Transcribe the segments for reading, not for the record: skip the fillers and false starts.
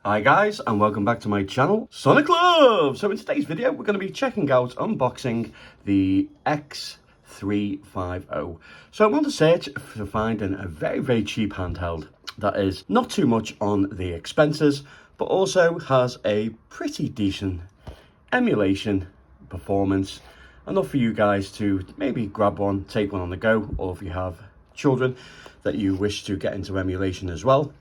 Hi guys, and welcome back to my channel, Sonic Love! So in today's video, we're going to be checking out, unboxing the X350. So I'm on the search for finding a very cheap handheld that is not too much on the expenses, but also has a pretty decent emulation performance, enough for you guys to maybe grab one, take one on the go, or if you have children that you wish to get into emulation as well.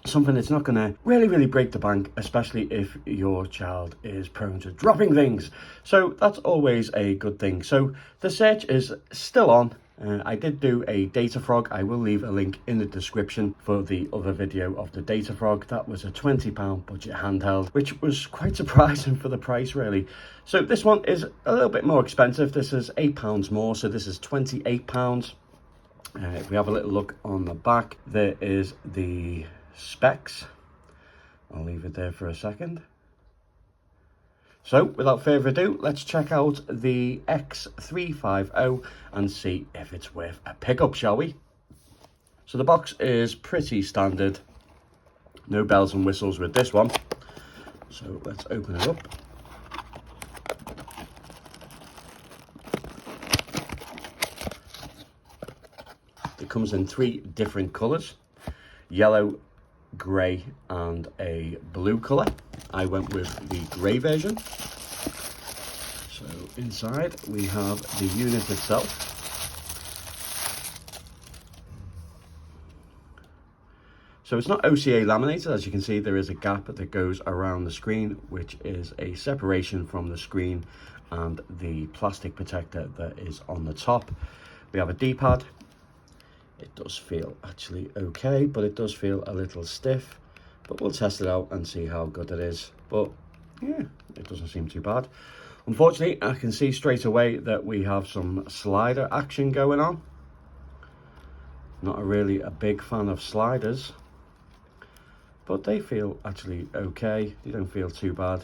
Something that's not going to really break the bank, especially if your child is prone to dropping things. So that's always a good thing. So the search is still on. I did do a data frog. I will leave a link in the description for the other video of the data frog. That was a £20 budget handheld, which was quite surprising for the price, really. So this one is a little bit more expensive. This is £8 more, so this is £28. If we have a little look on the back, there is the specs. I'll leave it there for a second. So without further ado, let's check out the X350 and see if it's worth a pickup, shall we? So the box is pretty standard, no bells and whistles with this one. So let's open it up. It comes in 3 different colours: yellow, grey and a blue colour. I went with the grey version. So inside we have the unit itself. So it's not OCA laminated. As you can see, there is a gap that goes around the screen, which is a separation from the screen and the plastic protector that is on the top. We have a D-pad. It does feel actually okay, but it does feel a little stiff. But we'll test it out and see how good it is. But yeah, it doesn't seem too bad. Unfortunately, I can see straight away that we have some slider action going on. Not really a big fan of sliders, but they feel actually okay. They don't feel too bad.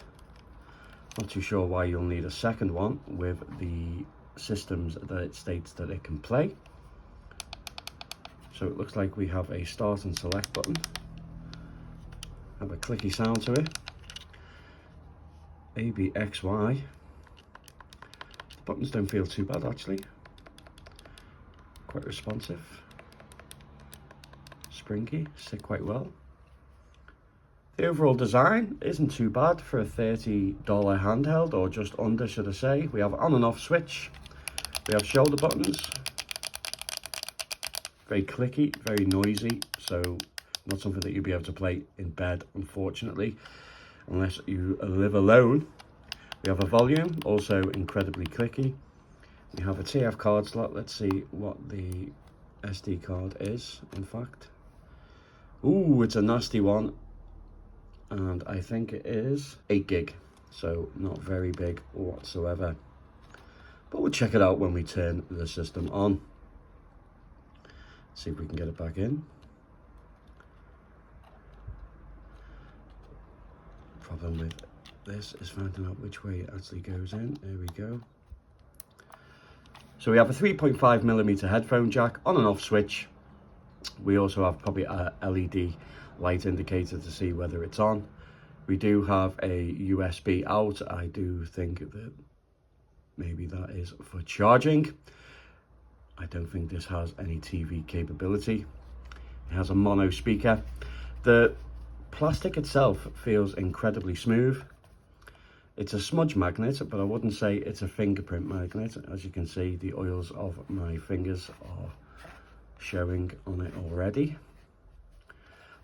Not too sure why you'll need a second one with the systems that it states that it can play. So it looks like we have a start and select button. Have a clicky sound to it. A, B, X, Y. The buttons don't feel too bad actually. Quite responsive. Springy, sit quite well. The overall design isn't too bad for a $30 handheld, or just under, should I say. We have on and off switch. We have shoulder buttons. Very clicky, very noisy, so not something that you'll be able to play in bed, unfortunately, unless you live alone. We have a volume, also incredibly clicky. We have a TF card slot. Let's see what the SD card is, in fact. Ooh, it's a nasty one, and I think it is 8 gig, so not very big whatsoever. But we'll check it out when we turn the system on. See if we can get it back in. Problem with this is finding out which way it actually goes in. There we go. So we have a 3.5mm headphone jack, on and off switch. We also have probably a LED light indicator to see whether it's on. We do have a USB out. I do think that maybe that is for charging. I don't think this has any TV capability. It has a mono speaker. The plastic itself feels incredibly smooth. It's a smudge magnet, but I wouldn't say it's a fingerprint magnet. As you can see, the oils of my fingers are showing on it already.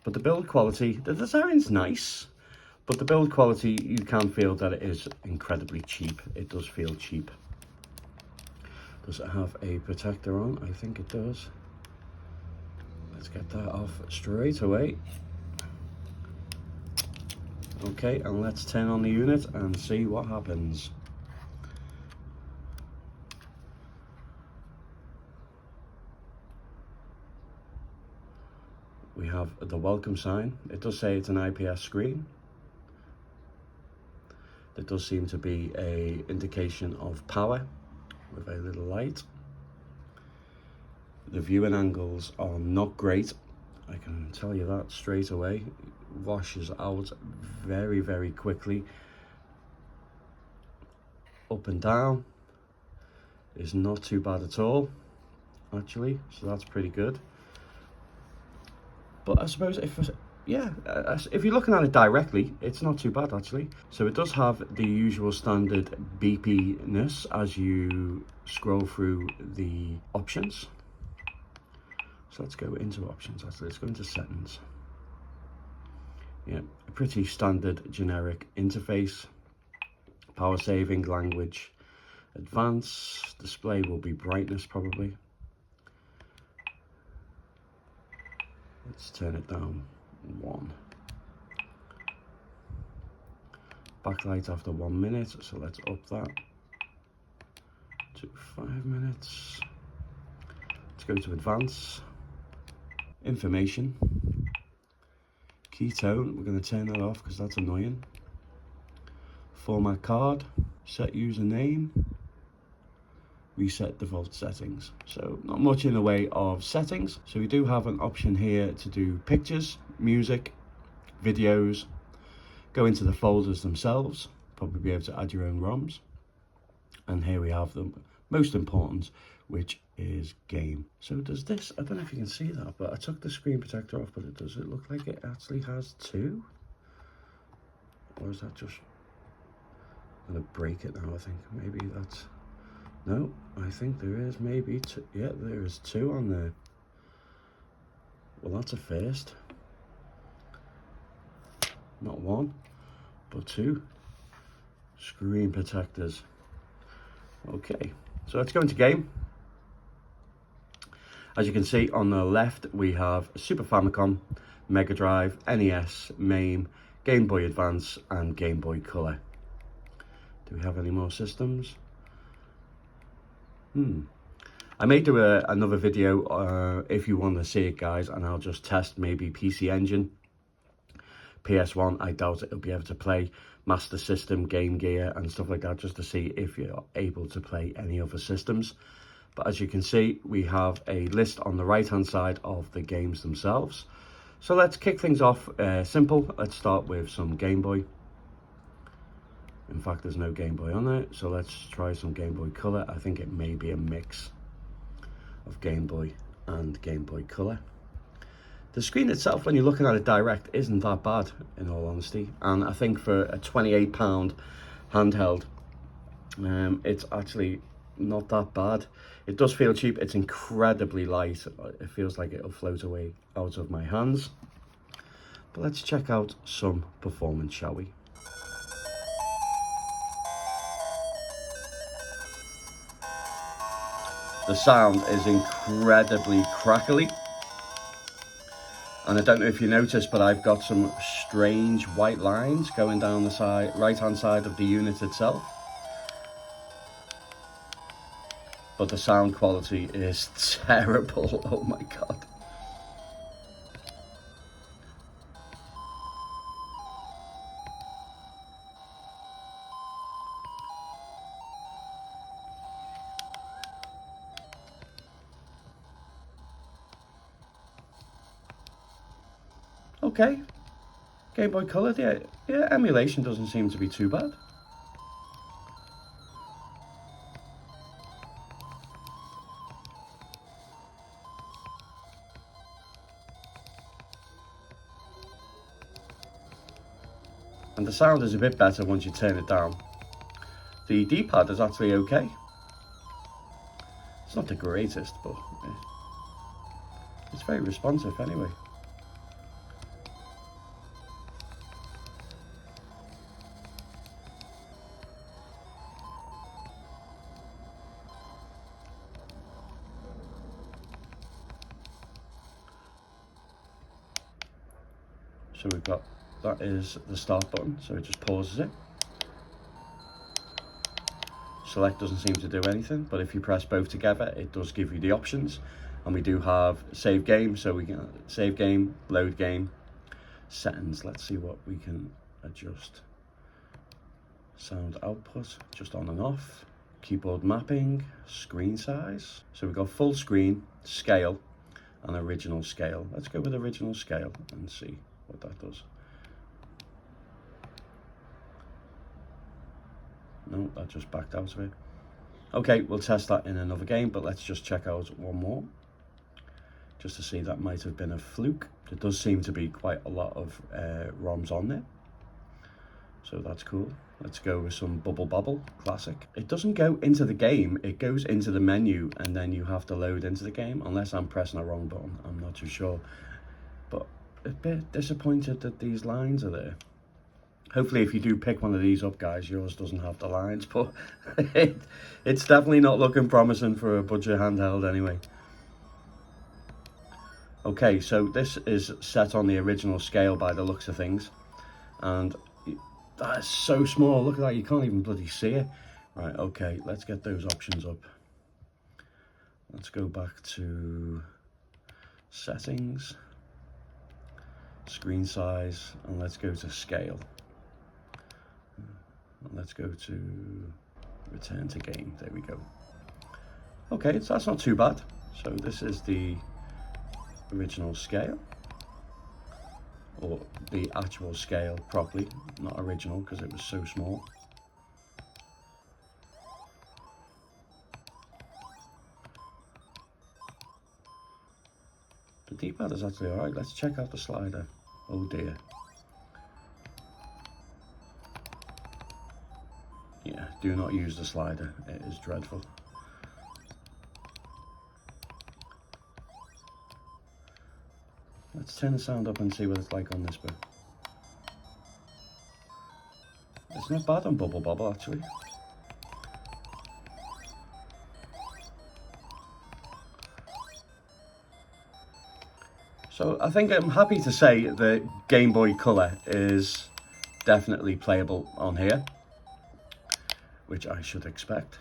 But the build quality, the design's nice, but the build quality, you can feel that it is incredibly cheap. It does feel cheap. Does it have a protector on? I think it does. Let's get that off straight away. Okay, and let's turn on the unit and see what happens. We have the welcome sign. It does say it's an IPS screen. There does seem to be an indication of power with a little light. The viewing angles are not great. I can tell you that straight away. washes out very, very quickly. Up and down is not too bad at all, actually, so that's pretty good. But I suppose if you're looking at it directly, it's not too bad actually. So it does have the usual standard beepiness as you scroll through the options. So let's go into options. Actually, let's go into settings. Yeah, a pretty standard generic interface. Power saving, language, advanced, display will be brightness probably. Let's turn it down 1. Backlight after 1 minute, so let's up that to 5 minutes. Let's go to advance. Information. Keytone, we're going to turn that off because that's annoying. Format card. Set username. Reset default settings. So not much in the way of settings. So we do have an option here to do pictures, music, videos, go into the folders themselves, probably be able to add your own ROMs. And here we have the most important, which is game. So does this, I don't know if you can see that, but I took the screen protector off, but does it look like it actually has 2? Or is that just, I'm gonna break it now, I think. Maybe that's, no, I think there is maybe 2. Yeah, there is 2 on there. Well, that's a first. Not 1, but 2 screen protectors. Okay, so let's go into game. As you can see on the left, we have Super Famicom, Mega Drive, NES, MAME, Game Boy Advance, and Game Boy Color. Do we have any more systems? I may do another video if you want to see it, guys, and I'll just test maybe PC Engine. PS1, I doubt it'll be able to play Master System, Game Gear, and stuff like that, just to see if you're able to play any other systems. But as you can see, we have a list on the right-hand side of the games themselves. So let's kick things off simple. Let's start with some Game Boy. In fact, there's no Game Boy on there, so let's try some Game Boy Color. I think it may be a mix of Game Boy and Game Boy Color. The screen itself, when you're looking at it direct, isn't that bad, in all honesty. And I think for a £28 handheld, it's actually not that bad. It does feel cheap. It's incredibly light. It feels like it'll float away out of my hands. But let's check out some performance, shall we? The sound is incredibly crackly. And I don't know if you noticed, but I've got some strange white lines going down the side, right-hand side of the unit itself. But the sound quality is terrible. Oh my God. Okay, Game Boy Color, yeah, emulation doesn't seem to be too bad. And the sound is a bit better once you turn it down. The D-pad is actually okay. It's not the greatest, but it's very responsive anyway. So we've got, that is the start button, so it just pauses it. Select doesn't seem to do anything, but if you press both together, it does give you the options. And we do have save game, so we can save game, load game, settings. Let's see what we can adjust. Sound output, just on and off. Keyboard mapping, screen size. So we've got full screen, scale, and original scale. Let's go with original scale and see what that does. No, that just backed out of it. Okay, we'll test that in another game, but let's just check out one more. Just to see, that might have been a fluke. There does seem to be quite a lot of ROMs on there. So that's cool. Let's go with some Bubble Bobble, classic. It doesn't go into the game, it goes into the menu and then you have to load into the game, unless I'm pressing the wrong button, I'm not too sure. But a bit disappointed that these lines are there. Hopefully if you do pick one of these up, guys, yours doesn't have the lines, but it's definitely not looking promising for a budget handheld anyway. Okay, so this is set on the original scale by the looks of things, and that is so small. Look at that, you can't even bloody see it. Right, okay, let's get those options up. Let's go back to settings, screen size, and let's go to scale. And let's go to return to game. There we go. Okay, so that's not too bad. So this is the original scale, or the actual scale properly, not original because it was so small. The D-pad is actually alright. Let's check out the slider. Oh dear. Yeah, do not use the slider, it is dreadful. Let's turn the sound up and see what it's like on this bit. It's not bad on Bubble Bobble actually. So I think I'm happy to say that Game Boy Color is definitely playable on here, which I should expect.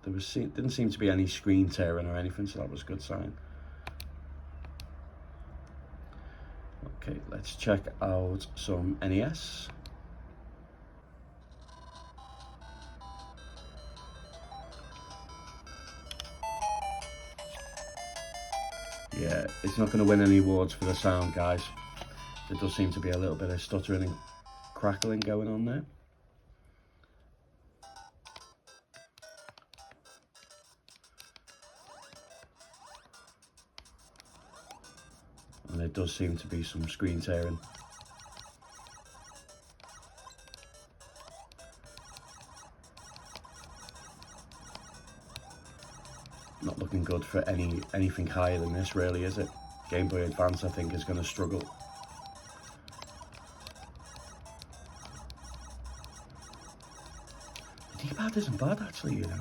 Didn't seem to be any screen tearing or anything, so that was a good sign. Okay, let's check out some NES. Yeah, it's not going to win any awards for the sound, guys. There does seem to be a little bit of stuttering and crackling going on there. And there does seem to be some screen tearing. Not looking good for anything higher than this, really, is it? Game Boy Advance, I think, is going to struggle. The D-pad isn't bad, actually, you know.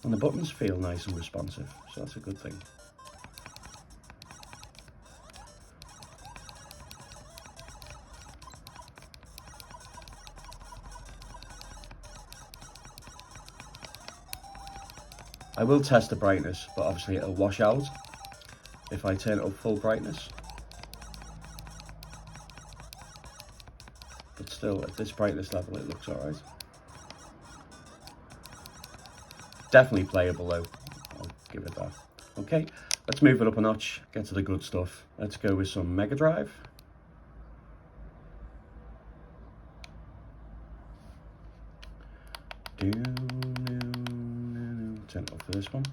And the buttons feel nice and responsive, so that's a good thing. I will test the brightness, but obviously it'll wash out if I turn it up full brightness. But still, at this brightness level, it looks alright. Definitely playable though, I'll give it that. Okay, let's move it up a notch, get to the good stuff. Let's go with some Mega Drive. Turn it up for this one.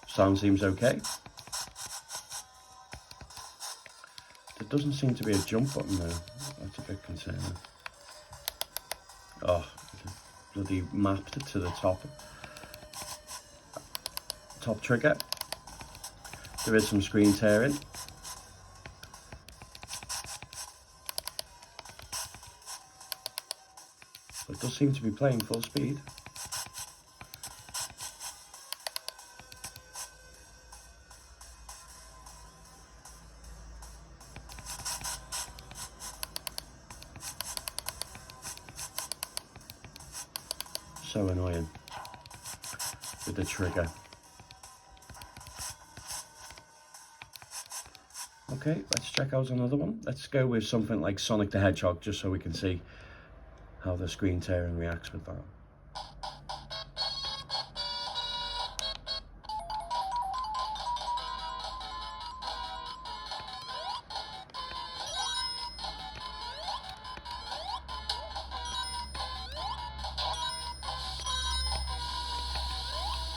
Sound seems okay. There doesn't seem to be a jump button though. That's a bit concerning. Oh, bloody mapped it to the top trigger. There is some screen tearing. But it does seem to be playing full speed. So annoying. with the trigger. Okay, let's check out another one. Let's go with something like Sonic the Hedgehog, just so we can see how the screen tearing reacts with that.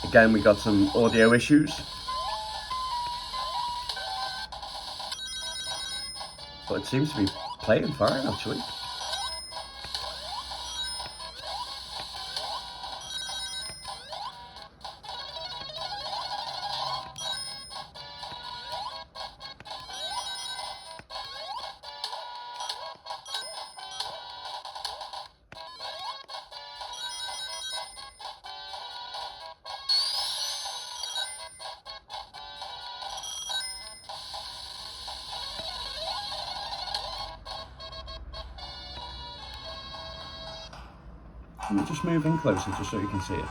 Again, we got some audio issues, but it seems to be playing fine actually. Let me just move in closer just so you can see it.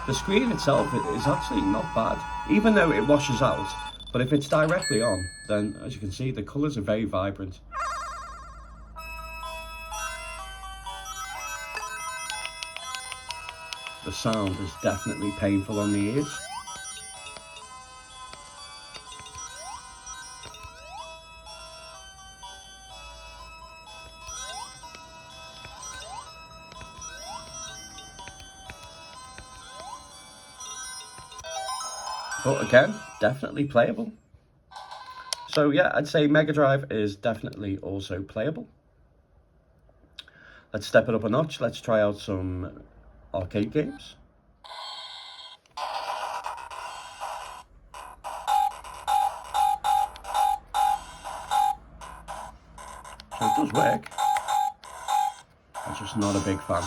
The screen itself is actually not bad, even though it washes out, but if it's directly on, then as you can see, the colours are very vibrant. The sound is definitely painful on the ears. But again, definitely playable. So yeah, I'd say Mega Drive is definitely also playable. Let's step it up a notch. Let's try out some arcade games. So it does work. I'm just not a big fan.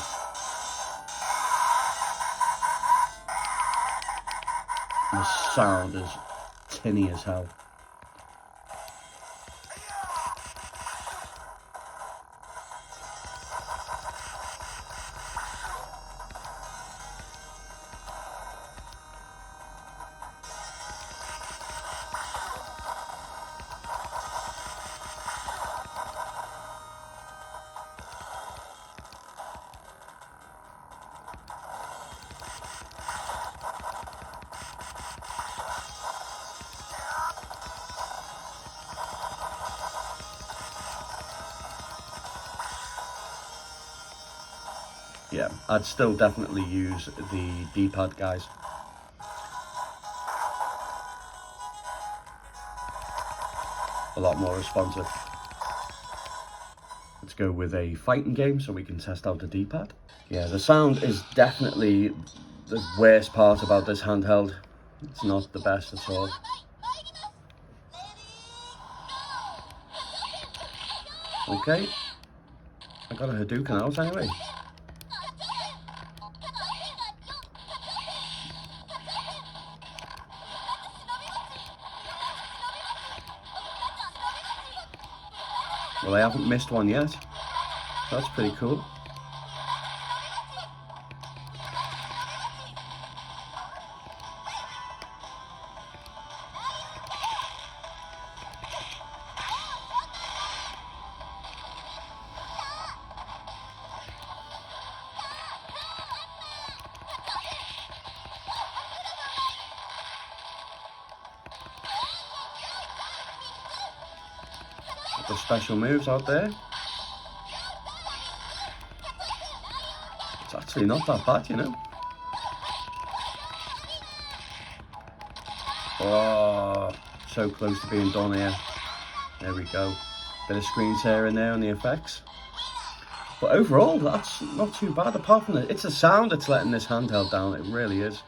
The sound is tinny as hell. Yeah, I'd still definitely use the D-pad, guys. A lot more responsive. Let's go with a fighting game so we can test out the D-pad. Yeah, the sound is definitely the worst part about this handheld. It's not the best at all. Okay, I got a Hadouken out anyway. Well, I haven't missed one yet. That's pretty cool. The special moves out there. It's actually not that bad, you know. Oh, so close to being done here. There we go. Bit of screen tear in there on the effects. But overall, that's not too bad. Apart from it's the sound that's letting this handheld down. It really is.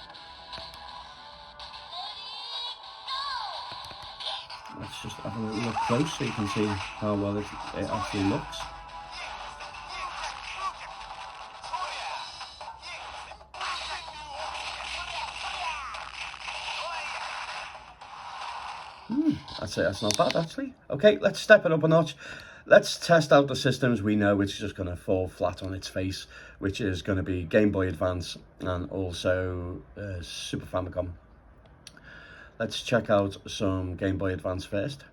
Let's just have a little look close so you can see how well it actually looks. That's it, that's not bad actually. Okay, let's step it up a notch. Let's test out the systems we know it's just going to fall flat on its face, which is going to be Game Boy Advance and also Super Famicom. Let's check out some Game Boy Advance first.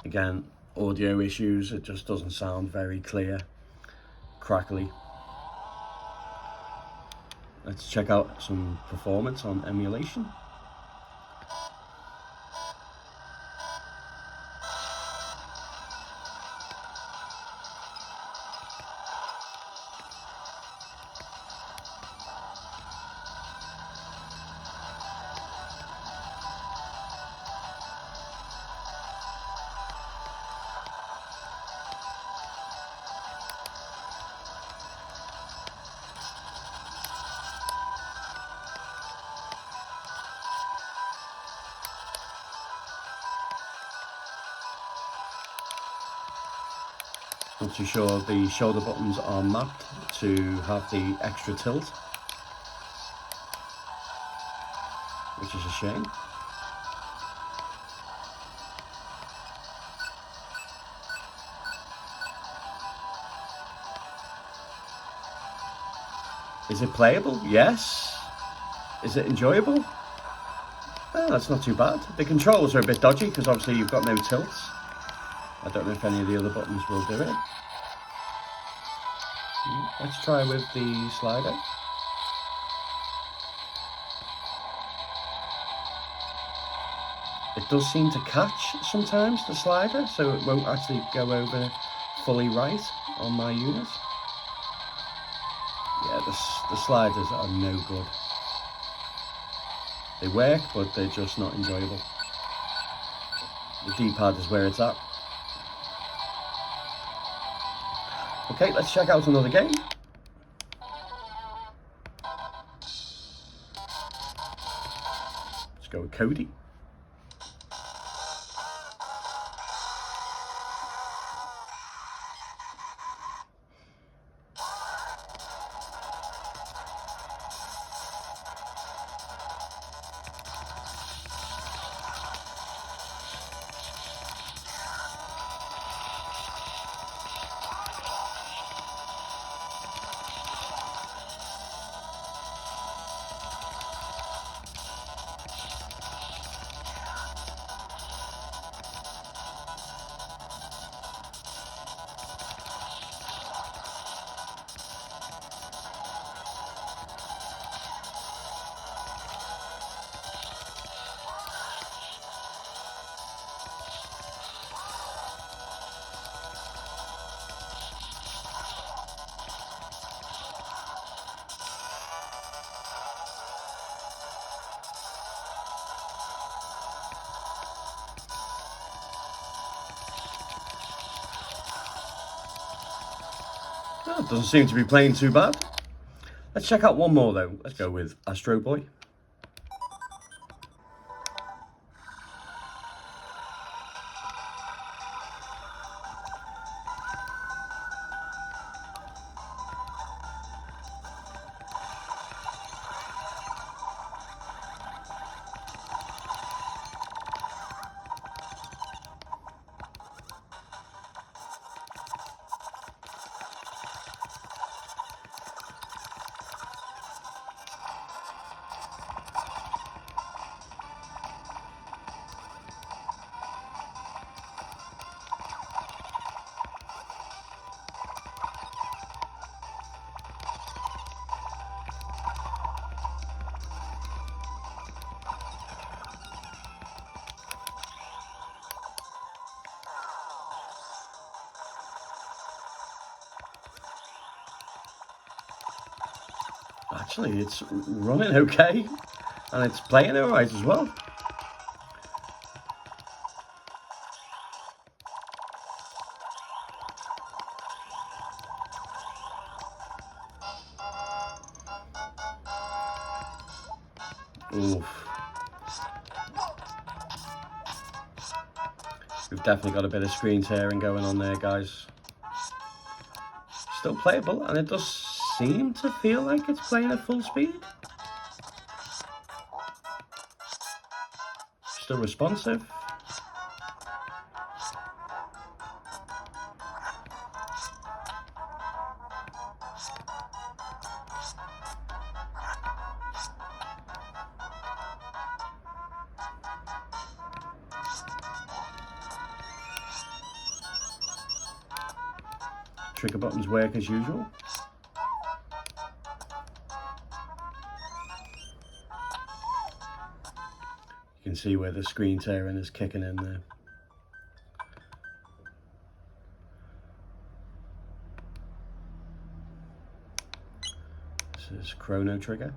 Again, audio issues, it just doesn't sound very clear, crackly. Let's check out some performance on Emulation. Not too sure the shoulder buttons are mapped to have the extra tilt, which is a shame. Is it playable? Yes. Is it enjoyable? Oh, that's not too bad. The controls are a bit dodgy because obviously you've got no tilts. I don't know if any of the other buttons will do it. Let's try with the slider. It does seem to catch sometimes, the slider, so it won't actually go over fully right on my unit. Yeah, the sliders are no good. They work, but they're just not enjoyable. The D-pad is where it's at. Okay, let's check out another game. Let's go with Cody. Oh, it doesn't seem to be playing too bad. Let's check out one more though. Let's go with Astro Boy. Actually, it's running okay, and it's playing alright as well. Oof. We've definitely got a bit of screen tearing going on there, guys. Still playable, and it does seem to feel like it's playing at full speed. still responsive. Trigger buttons work as usual. You can see where the screen tearing is kicking in there. This is Chrono Trigger.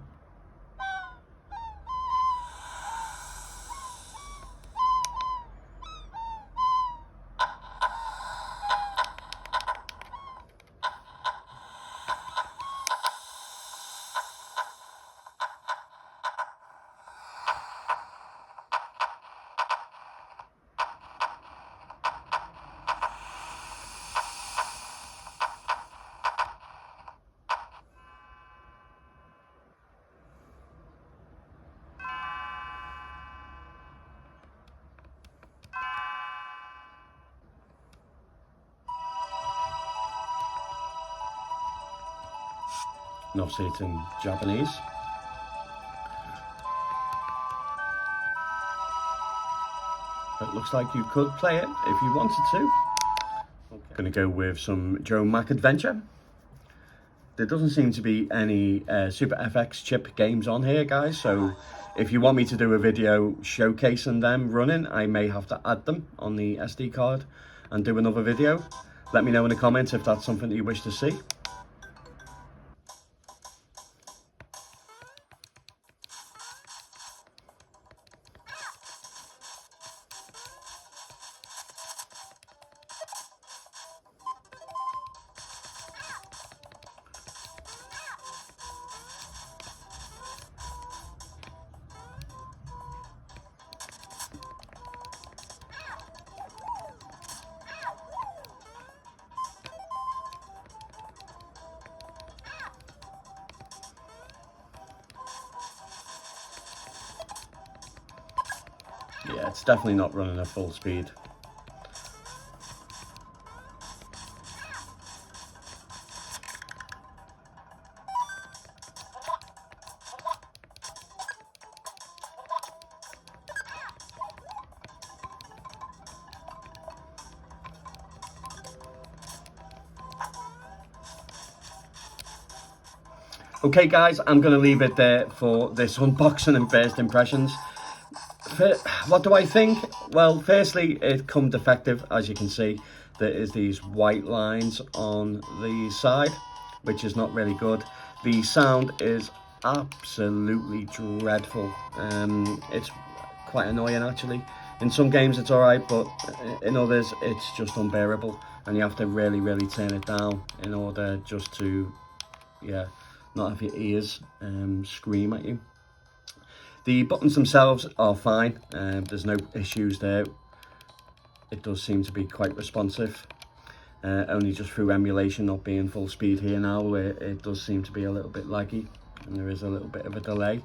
And obviously it's in Japanese. It looks like you could play it if you wanted to. Okay. Gonna go with some Joe Mac Adventure. There doesn't seem to be any Super FX chip games on here, guys, so if you want me to do a video showcasing them running, I may have to add them on the SD card and do another video. Let me know in the comments if that's something that you wish to see. Yeah, it's definitely not running at full speed. Okay guys, I'm going to leave it there for this unboxing and first impressions. What do I think? Well, firstly, it come defective. As you can see, there is these white lines on the side, which is not really good. The sound is absolutely dreadful. It's quite annoying actually. In some games it's alright, but in others it's just unbearable, and you have to really turn it down in order just to, yeah, not have your ears scream at you. The buttons themselves are fine, there's no issues there. It does seem to be quite responsive, only just through emulation not being full speed here now, where it does seem to be a little bit laggy and there is a little bit of a delay.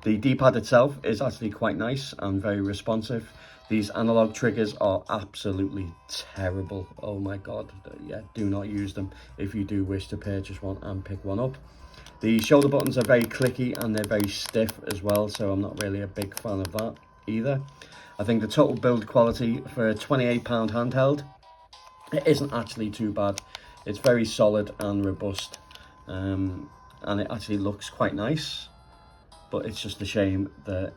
The D-pad itself is actually quite nice and very responsive. These analog triggers are absolutely terrible. Oh my god, yeah, do not use them if you do wish to purchase one and pick one up. The shoulder buttons are very clicky and they're very stiff as well, so I'm not really a big fan of that either. I think the total build quality for a £28 handheld, it isn't actually too bad. It's very solid and robust, and it actually looks quite nice, but it's just a shame that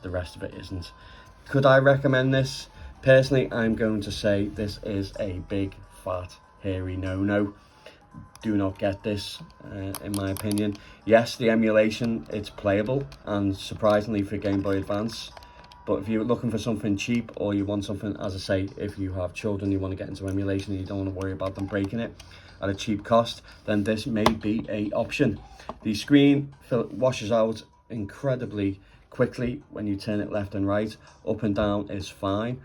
the rest of it isn't. Could I recommend this? Personally, I'm going to say this is a big, fat, hairy no-no. Do not get this, in my opinion. Yes, the emulation, it's playable, and surprisingly for Game Boy Advance. But if you're looking for something cheap, or you want something, as I say, if you have children, you want to get into emulation and you don't want to worry about them breaking it at a cheap cost, then this may be a option. The screen washes out incredibly quickly when you turn it left and right. Up and down is fine.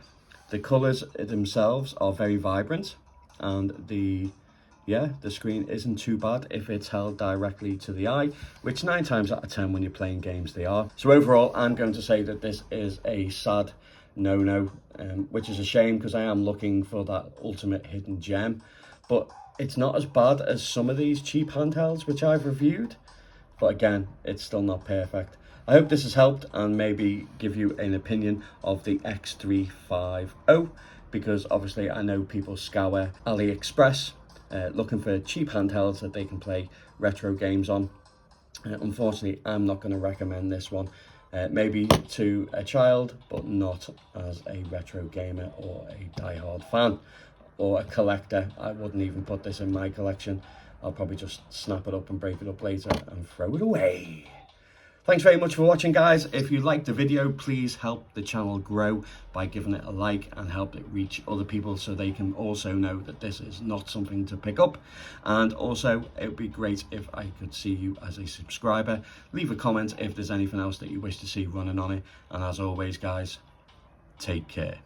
The colours themselves are very vibrant, and the yeah, the screen isn't too bad if it's held directly to the eye, which 9 times out of 10 when you're playing games they are. So overall, I'm going to say that this is a sad no-no, which is a shame because I am looking for that ultimate hidden gem. But it's not as bad as some of these cheap handhelds which I've reviewed. But again, it's still not perfect. I hope this has helped and maybe give you an opinion of the X350, because obviously I know people scour AliExpress looking for cheap handhelds that they can play retro games on. Unfortunately, I'm not going to recommend this one. Maybe to a child, but not as a retro gamer or a die-hard fan or a collector. I wouldn't even put this in my collection. I'll probably just snap it up and break it up later and throw it away. Thanks very much for watching, guys. If you liked the video, please help the channel grow by giving it a like and help it reach other people so they can also know that this is not something to pick up. And also, it would be great if I could see you as a subscriber. Leave a comment if there's anything else that you wish to see running on it. And as always, guys, take care.